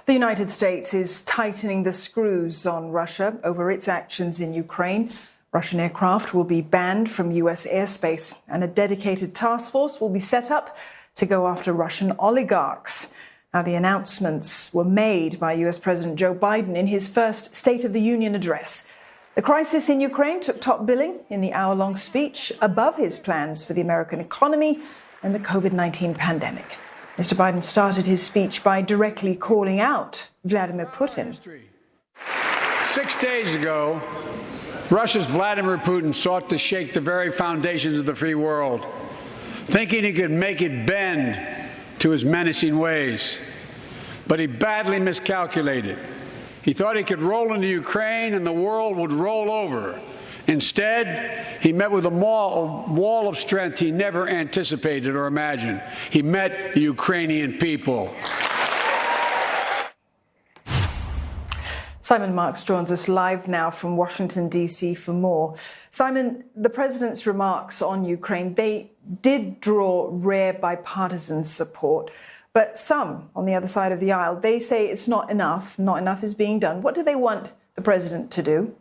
The United States is tightening the screws on Russia over its actions in Ukraine. Russian aircraft will be banned from US airspace, and a dedicated task force will be set up to go after Russian oligarchs. Now, the announcements were made by US President Joe Biden in his first State of the Union address. The crisis in Ukraine took top billing in the hour-long speech, above his plans for the American economy and the COVID-19 pandemic. Mr. Biden started his speech by directly calling out Vladimir Putin. 6 days ago, Russia's Vladimir Putin sought to shake the very foundations of the free world, thinking he could make it bend to his menacing ways. But he badly miscalculated. He thought he could roll into Ukraine and the world would roll over. Instead, he met with a wall of strength he never anticipated or imagined. He met the Ukrainian people. Simon Marks joins us live now from Washington, D.C. for more. Simon, the president's remarks on Ukraine, they did draw rare bipartisan support. But some on the other side of the aisle, they say it's not enough. Not enough is being done. What do they want the president to do?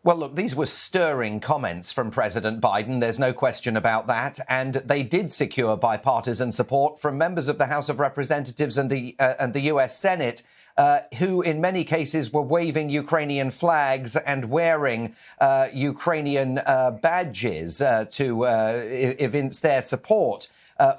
Well, look, these were stirring comments from President Biden. There's no question about that. And they did secure bipartisan support from members of the House of Representatives and the U.S. Senate, who in many cases were waving Ukrainian flags and wearing Ukrainian badges to evince their support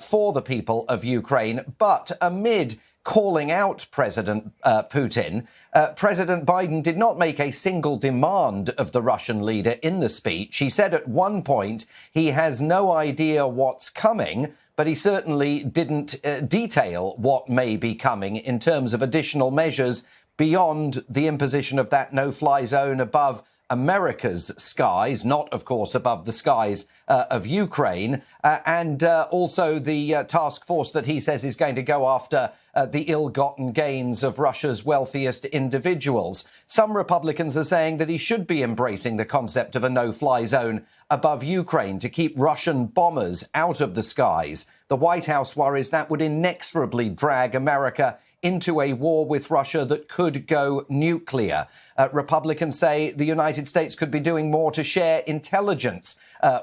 for the people of Ukraine. But amid calling out President Putin, President Biden did not make a single demand of the Russian leader in the speech. He said at one point he has no idea what's coming, but he certainly didn't detail what may be coming in terms of additional measures beyond the imposition of that no-fly zone above America's skies, not, of course, above the skies of Ukraine, and also the task force that he says is going to go after the ill-gotten gains of Russia's wealthiest individuals. Some Republicans are saying that he should be embracing the concept of a no-fly zone above Ukraine to keep Russian bombers out of the skies. The White House worries that would inexorably drag America into a war with Russia that could go nuclear. Republicans say the United States could be doing more to share intelligence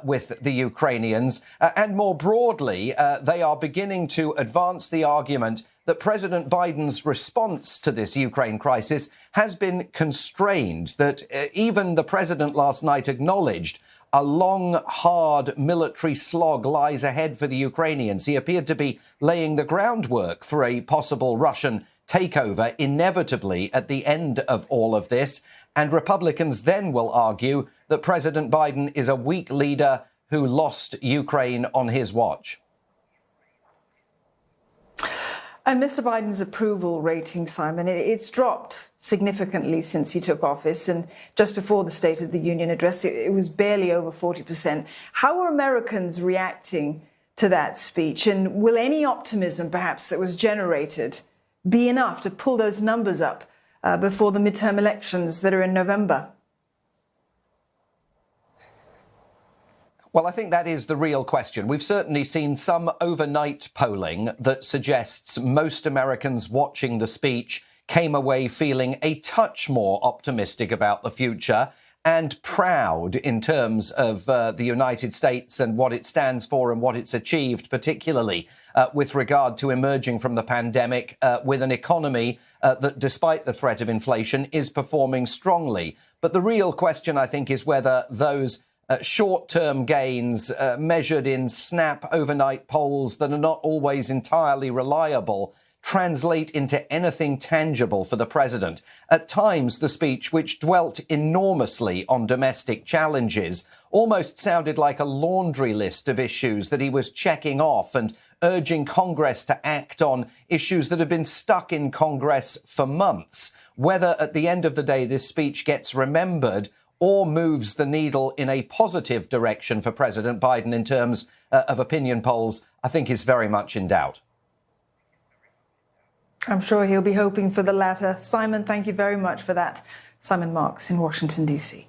with the Ukrainians. And more broadly, they are beginning to advance the argument that President Biden's response to this Ukraine crisis has been constrained, that even the president last night acknowledged a long, hard military slog lies ahead for the Ukrainians. He appeared to be laying the groundwork for a possible Russian takeover inevitably at the end of all of this. And Republicans then will argue that President Biden is a weak leader who lost Ukraine on his watch. And Mr. Biden's approval rating, Simon, it's dropped significantly since he took office. And just before the State of the Union address, it was barely over 40%. How are Americans reacting to that speech? And will any optimism, perhaps, that was generated be enough to pull those numbers up before the midterm elections that are in November? Well, I think that is the real question. We've certainly seen some overnight polling that suggests most Americans watching the speech came away feeling a touch more optimistic about the future and proud in terms of the United States and what it stands for and what it's achieved, particularly with regard to emerging from the pandemic with an economy that, despite the threat of inflation, is performing strongly. But the real question, I think, is whether those short-term gains measured in snap overnight polls that are not always entirely reliable translate into anything tangible for the president. At times, the speech, which dwelt enormously on domestic challenges, almost sounded like a laundry list of issues that he was checking off and urging Congress to act on issues that have been stuck in Congress for months. Whether at the end of the day this speech gets remembered or moves the needle in a positive direction for President Biden in terms of opinion polls, I think is very much in doubt. I'm sure he'll be hoping for the latter. Simon, thank you very much for that. Simon Marks in Washington, D.C.